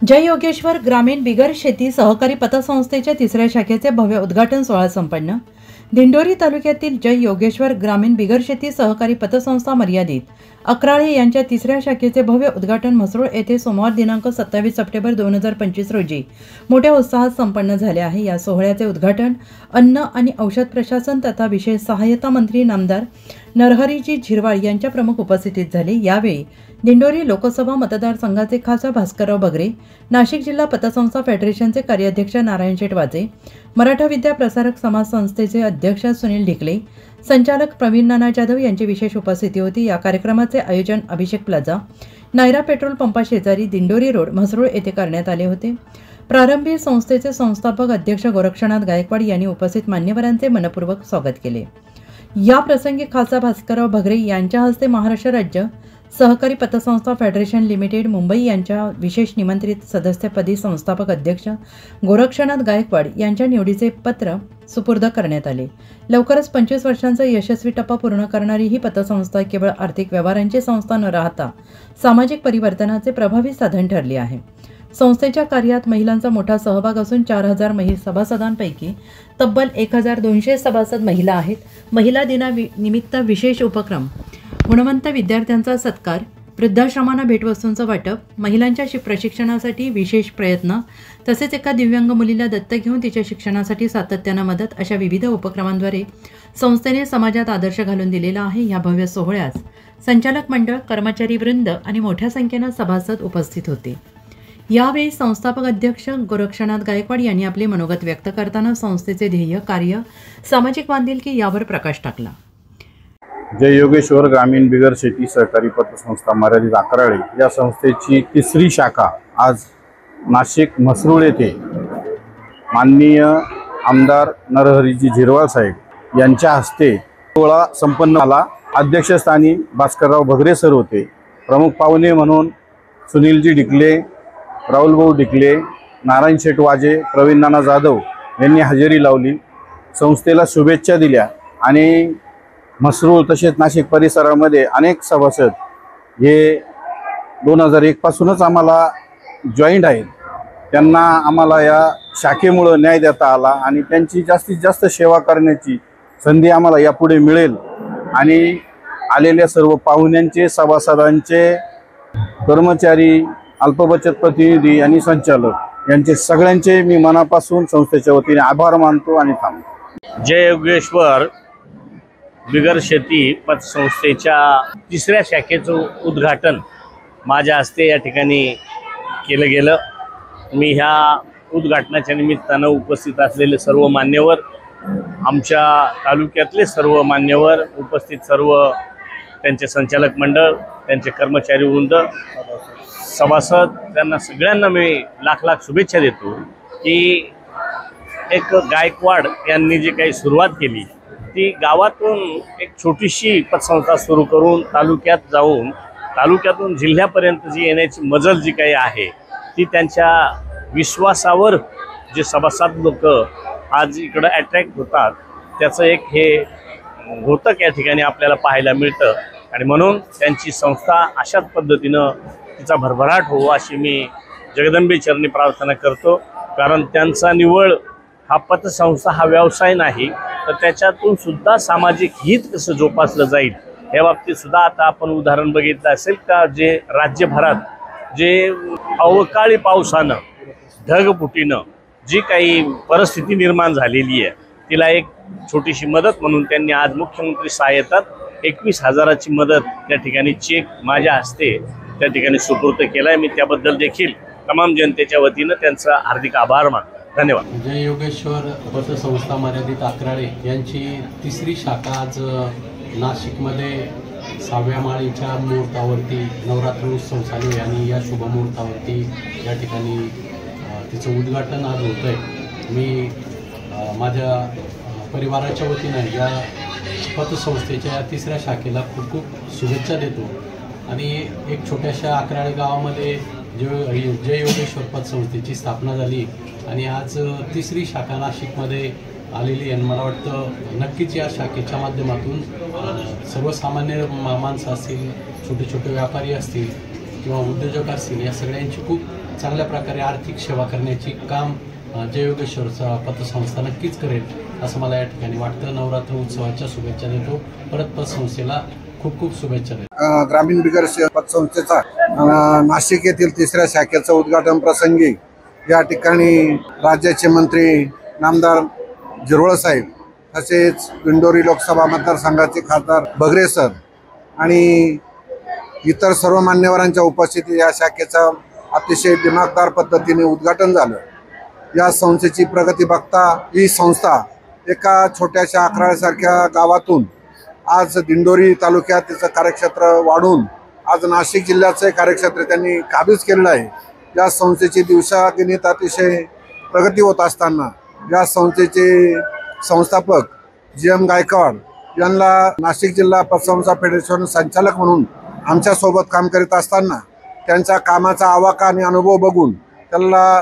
जय योगेश्वर ग्रामीण बिगर शेती सहकारी पतसंस्थेच्या तिसऱ्या शाखेचे भव्य उद्घाटन सोहळा संपन्न। दिंडोरी तालुक्यातील जय योगेश्वर ग्रामीण बिगर शेती सहकारी पतसंस्था मर्यादित अक्राळे यांच्या तिसऱ्या शाखेचे भव्य उद्घाटन म्हसरूळ येथे सोमवार दिनांक 27 सप्टेंबर 2025 रोजी मोठ्या उत्साहात संपन्न झाले आहे। या सोहळ्याचे उद्घाटन अन्न आणि औषध प्रशासन तथा विशेष सहायता मंत्री नामदार नरहरीजी झिरवाळ यांच्या प्रमुख उपस्थितीत झाले। यावेळी दिंडोरी लोकसभा मतदारसंघाचे खासदार भास्करराव बगरे, नाशिक जिल्हा पतसंस्था फेडरेशनचे कार्याध्यक्ष नारायण शेठ वाजे, मराठा विद्या प्रसारक समाज संस्थेचे अध्यक्ष सुनील ढिकले, संचालक प्रवीण नाना जाधव यांची विशेष उपस्थिती होती। या कार्यक्रमाचे आयोजन अभिषेक प्लाझा, नायरा पेट्रोल पंपा शेजारी दिंडोरी रोड म्हसरूळ येथे करण्यात आले होते। प्रारंभी संस्थेचे संस्थापक अध्यक्ष गोरक्षनाथ गायकवाड यांनी उपस्थित मान्यवरांचे मनपूर्वक स्वागत केले। या प्रसंगी खासदार भास्करराव बगरे यांच्या हस्ते महाराष्ट्र राज्य सहकारी पतसंस्था फेडरेशन लिमिटेड मुंबई यांच्या विशेष निमंत्रित सदस्यपदी संस्थापक अध्यक्ष गोरक्षनाथ गायकवाड यांच्या निवडीचे पत्र सुपूर्द करण्यात आले। लवकरच 25 वर्षांचा यशस्वी टप्पा पूर्ण करणारी ही पतसंस्था केवळ आर्थिक व्यवहारांची संस्था न राहता सामाजिक परिवर्तनाचे प्रभावी साधन ठरली आहे। संस्थेच्या कार्यात महिलांचा मोठा सहभाग असून 4000 सभासदांपैकी तब्बल 1200 सभासद महिला आहेत। महिला दिनानिमित्त विशेष उपक्रम, गुणवंत विद्यार्थ्यांचा सत्कार, वृद्धाश्रमांना भेटवस्तूंचं वाटप, महिलांच्या प्रशिक्षणासाठी विशेष प्रयत्न तसेच एका दिव्यांग मुलीला दत्तक घेऊन तिच्या शिक्षणासाठी सातत्यानं मदत अशा विविध उपक्रमांद्वारे संस्थेने समाजात आदर्श घालून दिलेला आहे। या भव्य सोहळ्यास संचालक मंडळ, कर्मचारी वृंद आणि मोठ्या संख्येनं सभासद उपस्थित होते। यावेळी संस्थापक अध्यक्ष गोरक्षनाथ गायकवाड यांनी आपले मनोगत व्यक्त करताना संस्थेचे ध्येय, कार्य, सामाजिक बांधिलकी यावर प्रकाश टाकला। जय योगेश्वर ग्रामीण बिगर शेती सहकारी पतसंस्था मर्यादित अक्राळे या संस्थेची तिसरी शाखा आज नाशिक म्हसरूळ येथे माननीय आमदार नरहरीजी झिरवाळ साहेब यांच्या हस्ते सोहळा संपन्न झाला। अध्यक्षस्थानी भास्करराव बगरे सर होते। प्रमुख पाहुणे म्हणून सुनीलजी ढिकले, राहुलभाऊ ढिकले, नारायण शेठ वाजे, प्रवीण नाना जाधव यांनी हजेरी लावली, संस्थेला शुभेच्छा दिल्या आणि म्हसरूळ तसेच नाशिक परिसरामध्ये अनेक सभासद हे 2001 पासूनच आम्हाला जॉईंट आहेत। त्यांना आम्हाला या शाखेमुळे न्याय देता आला आणि त्यांची जास्तीत जास्त सेवा करण्याची संधी आम्हाला यापुढे मिळेल आणि आलेल्या सर्व पाहुण्यांचे, सभासदांचे, कर्मचारी, अल्पबचत प्रतिनिधी आणि संचालक यांचे सगळ्यांचे मी मनापासून संस्थेच्या वतीने आभार मानतो आणि थांबतो। जय योगेश्वर बिगर शेती पतसंस्थेच्या तिसऱ्या शाखेचं उद्घाटन माझ्या हस्ते या ठिकाणी केलं गेलं। मी ह्या उद्घाटनाच्या निमित्तानं उपस्थित असलेले सर्व मान्यवर, आमच्या तालुक्यातले सर्व मान्यवर, उपस्थित सर्व त्यांचे संचालक मंडळ, त्यांचे कर्मचारी वृंद, सभासद, त्यांना सगळ्यांना मी लाख लाख शुभेच्छा देतो की एक गायकवाड यांनी जी काही सुरुवात केली ती गावातून एक छोटीशी पतसंस्था सुरू करून तालुक्यात जाऊन तालुक्यातून जिल्ह्यापर्यंत जी येण्याची मजल जी काही आहे ती त्यांच्या विश्वासावर जे सभासद लोक आज इकडं अट्रॅक्ट होतात त्याचं एक हे घोतक या ठिकाणी आपल्याला पाहायला मिळतं आणि म्हणून त्यांची संस्था अशाच पद्धतीनं तिचा भरभराट हो अशी मी जगदंबे चरणी प्रार्थना करतो। कारण त्यांचा निव्वळ हा पतसंस्था हा व्यवसाय नाही तर त्याच्यातून सुद्धा सामाजिक हित कसं जोपासलं जाईल या बाबतीत सुद्धा आता आपण उदाहरण बघितलं असेल का जे राज्यभरात जे अवकाळी पावसानं, ढगफुटीनं जी काही परिस्थिती निर्माण झालेली आहे तिला एक छोटीशी मदत म्हणून त्यांनी आज मुख्यमंत्री सहाय्यतात 21,000ची मदत त्या ठिकाणी चेक माझ्या हस्ते त्या ठिकाणी सुपूर्द केला आहे। मी त्याबद्दल देखील तमाम जनतेच्या वतीनं त्यांचा हार्दिक आभार मानतो। धन्यवाद। जय योगेश्वर पतसंस्था मर्यादित अक्राळे यांची तिसरी शाखा आज नाशिकमध्ये 6व्या माळीच्या मुहूर्तावरती नवरात्र उत्सव चालू आहे आणि या शुभमुहूर्तावरती या ठिकाणी तिचं उद्घाटन आज होतं आहे। मी माझ्या परिवाराच्या वतीनं या पतसंस्थेच्या या तिसऱ्या शाखेला खूप खूप शुभेच्छा देतो आणि एक छोट्याशा अक्राळे गावामध्ये जय योगेश्वर पतसंस्थेची स्थापना झाली आणि आज तिसरी शाखा नाशिकमध्ये आलेली आणि मला वाटतं नक्कीच या शाखेच्या माध्यमातून सर्वसामान्य माणसं असतील, छोटे छोटे व्यापारी असतील किंवा उद्योजक असतील या सगळ्यांची खूप चांगल्या प्रकारे आर्थिक सेवा करण्याची काम जय योगेश्वर पतसंस्था नक्कीच करेल असं मला या ठिकाणी वाटतं. नवरात्र उत्सवाच्या शुभेच्छा देतो. परत पतसंस्थेला खूप खूप शुभेच्छा देतो. ग्रामीण बिगर पतसंस्थेचा नाशिक येथील 3ऱ्या शाखेचं उद्घाटन प्रसंगी या ठिकाणी राज्याचे मंत्री नामदार झिरवळ साहेब, तसेच दिंडोरी लोकसभा मतदारसंघाचे खासदार बगरे सर आणि इतर सर्व मान्यवरांच्या उपस्थितीत या शाखेचं अतिशय दिमागदार पद्धतीने उद्घाटन झालं. या संस्थेची प्रगती बघता ही संस्था एका छोट्याशा अक्राळसारख्या गावातून आज दिंडोरी तालुक्यात तिचं कार्यक्षेत्र वाढून आज नाशिक जिल्ह्याचं कार्यक्षेत्र त्यांनी काबीज केलेलं आहे. या संस्थेची दिवसागणिक अतिशय प्रगती होत असताना या संस्थेचे संस्थापक GM गायकवाड यांना नाशिक जिल्हा पतसंस्था फेडरेशन संचालक म्हणून आमच्यासोबत काम करीत असताना त्यांच्या कामाचा आवाका आणि अनुभव बघून त्यांना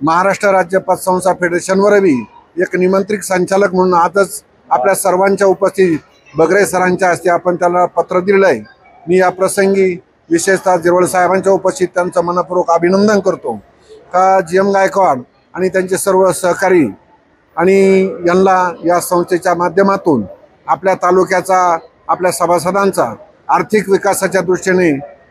महाराष्ट्र राज्य पतसंस्था फेडरेशनवरही एक निमंत्रित संचालक म्हणून आजच आपल्या सर्वांच्या उपस्थितीत बगरे सरांच्या हस्ते आपण त्याला पत्र दिलं आहे. मी या प्रसंगी विशेषतः झिरवळ साहेबांच्या उपस्थित त्यांचं मनपूर्वक अभिनंदन करतो का GM गायकवाड आणि त्यांचे सर्व सहकारी आणि यांना या संस्थेच्या माध्यमातून आपल्या तालुक्याचा आपल्या सभासदांचा आर्थिक विकासाच्या दृष्टीने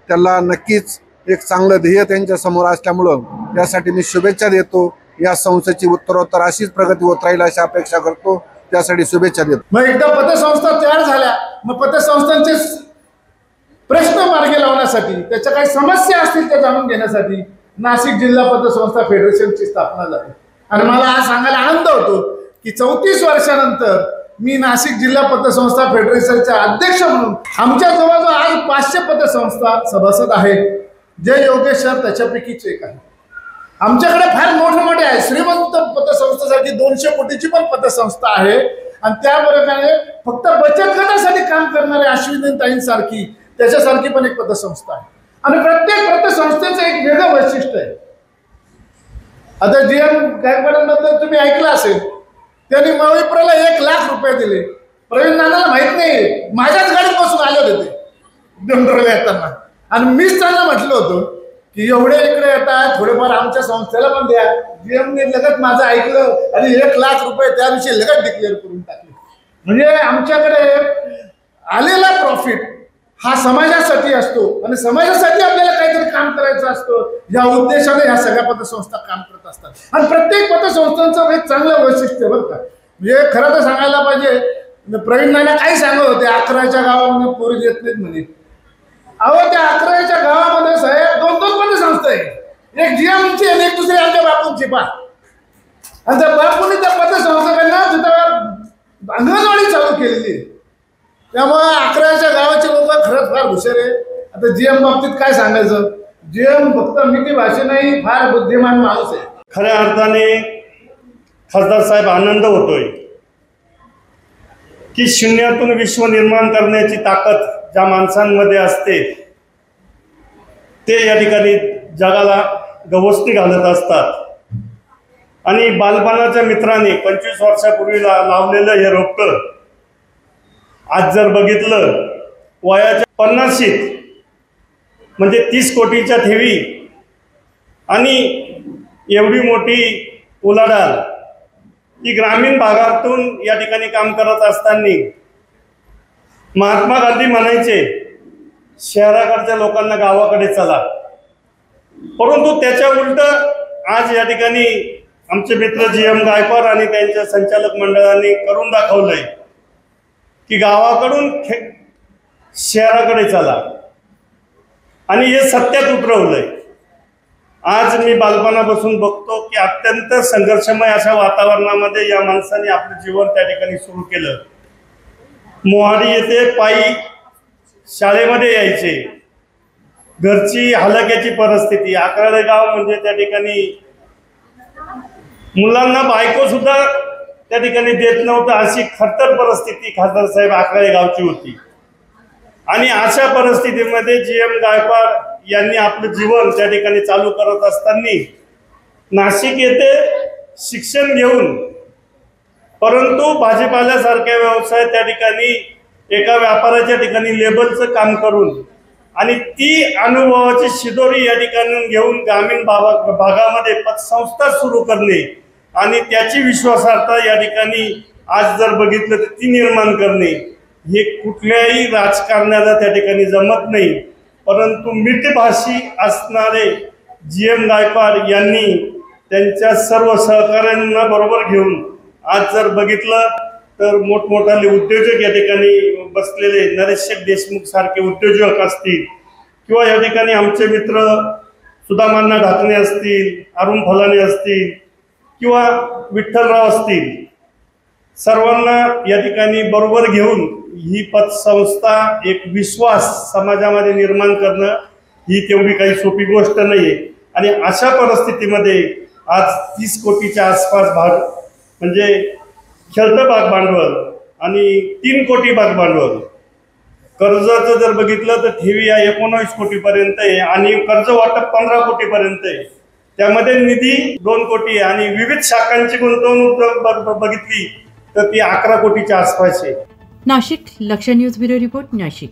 त्यांना नक्कीच एक चांगलं ध्येय त्यांच्या समोर असल्यामुळं त्यासाठी मी शुभेच्छा देतो. या संस्थेची उत्तरोत्तर अशीच प्रगती होत राहील अशी अपेक्षा करतो. त्यासाठी शुभेच्छा देतो. मग एकदा पतसंस्था तयार झाल्या मग पतसंस्थांचे प्रश्न मार्गी लावण्यासाठी त्याच्या काही समस्या असतील त्या जाणून घेण्यासाठी नाशिक जिल्हा पतसंस्था फेडरेशनची स्थापना झाली. आणि मला आज सांगायला आनंद होतो की 34 वर्षानंतर मी नाशिक जिल्हा पतसंस्था फेडरेशनचा अध्यक्ष म्हणून आमच्या जवळजवळ आज 500 पतसंस्था सभासद आहेत. जय योगेश्वर त्याच्यापैकीच एक आहे. आमच्याकडे फार मोठे आहे. श्रीमंत पतसंस्थेसाठी 200 कोटीची पण पतसंस्था आहे आणि त्याबरोबर फक्त बचत गटासाठी काम करणारे अश्विनीताईंसारखी त्याच्यासारखी पण एक पतसंस्था आहे. आणि प्रत्येक पतसंस्थेचं एक वेगळं वैशिष्ट्य आहे. आता GM गायकवाडांबद्दल तुम्ही ऐकलं असेल. त्यांनी मविप्रला 1 लाख रुपये दिले. प्रवीण नानाला माहित नाही, माझ्याच गाडीत बसून आले होते ते दिंडोरीला येताना. आणि मीच त्यांना म्हटलं होतं की एवढे इकडे येतात थोडेफार आमच्या संस्थेला पण द्या. GMने लगेच माझं ऐकलं आणि 1 लाख रुपये त्या दिवशी लगेच डिक्लेअर करून टाकले. म्हणजे आमच्याकडे आलेला प्रॉफिट हा समाजासाठी असतो आणि समाजासाठी आपल्याला काहीतरी काम करायचं असतं या उद्देशाने ह्या सगळ्या पतसंस्था काम करत असतात. आणि प्रत्येक पतसंस्थांचं एक चांगलं वैशिष्ट्य बरं का. म्हणजे खरं तर सांगायला पाहिजे प्रवीण नाना काय सांगत होते 11च्या गावामध्ये पोरी देत नाहीत म्हणे. अहो त्या 11च्या गावामध्ये साहेब 2-2 पतसंस्था आहे. एक GMची आणि एक दुसरी आमच्या बापूंची पा. आणि त्या बापूंनी त्या पतसंस्थांना तिथं अंगणवाडी चालू केलेली. त्यामुळे 11च्या गावाचे लोक खरंच फार हुशार आहे. आता GM बाबतीत काय सांगायचं. GM फक्त मिठी भाषे नाही फार बुद्धिमान माणूस आहे. खऱ्या अर्थाने खासदार साहेब आनंद होतोय की शून्यातून विश्व निर्माण करण्याची ताकद ज्या माणसांमध्ये असते ते या ठिकाणी जगाला गवसणी घालत असतात. आणि बालपणाच्या मित्राने 25 वर्षापूर्वी लावलेलं हे रोपटं आज जर बघितलं वयाच्या 50शीत म्हणजे 30 कोटीच्या ठेवी आणि एवढी मोठी उलाढाल ही ग्रामीण भागातून या ठिकाणी काम करत असताना महात्मा गांधी म्हणायचे शहराकडच्या लोकांना गावाकडे चला. परंतु त्याच्या उलट आज या ठिकाणी आमचे मित्र GM गायकवाड आणि त्यांच्या संचालक मंडळाने करून दाखवलंय की गावाकडून शहराकडे चला आणि हे सत्यात उतरवलंय. आज मी बालपणापासून बघतो की अत्यंत संघर्षमय अशा वातावरणामध्ये या माणसाने आपलं जीवन त्या ठिकाणी सुरू केलं. मोहाडी येथे पायी शाळेमध्ये यायचे. घरची हलाख्याची परिस्थिती. अक्राळे गाव म्हणजे त्या ठिकाणी मुलांना बायको सुद्धा त्या ठिकाणी देत नव्हतं अशी खतर परिस्थिती खासदार साहेब अक्राळे गावची होती. आणि अशा परिस्थितीमध्ये GM गायकवाड यांनी आपलं जीवन त्या ठिकाणी चालू करत असताना नाशिक येथे शिक्षण घेऊन परंतु भाजीपाल्यासारख्या व्यवसाय त्या ठिकाणी एका व्यापाराच्या ठिकाणी लेबलचं काम करून आणि ती अनुभवाची शिदोरी या ठिकाणी घेऊन ग्रामीण भागामध्ये पतसंस्था सुरू करणे आणि त्याची विश्वासार्हता या ठिकाणी आज जर बघितलं तर ती निर्माण करणे हे कुठल्याही राजकारण्याला त्या ठिकाणी जमत नाही. परंतु मितभाषी असणारे GM गायकवाड यांनी त्यांच्या सर्व सहकाऱ्यांना बरोबर घेऊन आज जर बघितलं तर मोठमोठाले उद्योजक या ठिकाणी बसलेले नरेश देशमुख सारखे उद्योजक असतील किंवा या ठिकाणी आमचे मित्र सुदामांना ढाकणे असतील, अरुण फलाने असतील किंवा विठ्ठलराव असतील, सर्वांना या ठिकाणी बरोबर घेऊन ही पतसंस्था एक विश्वास समाजामध्ये निर्माण करणं ही तेवढी काही सोपी गोष्ट नाहीये. आणि अशा परिस्थितीमध्ये आज 30 कोटीच्या आसपास भाग म्हणजे खेळतं भाग भांडवल आणि 3 कोटी भाग भांडवल, कर्जाचं जर बघितलं तर ठेवी या 19 कोटीपर्यंत आहे आणि कर्ज वाटप 15 कोटीपर्यंत आहे. त्यामध्ये निधी 2 कोटी आणि विविध शाखांची गुंतवणूक बघितली तर ती 11 कोटीच्या आसपास आहे. नाशिक लक्ष न्यूज ब्युरो रिपोर्ट नाशिक.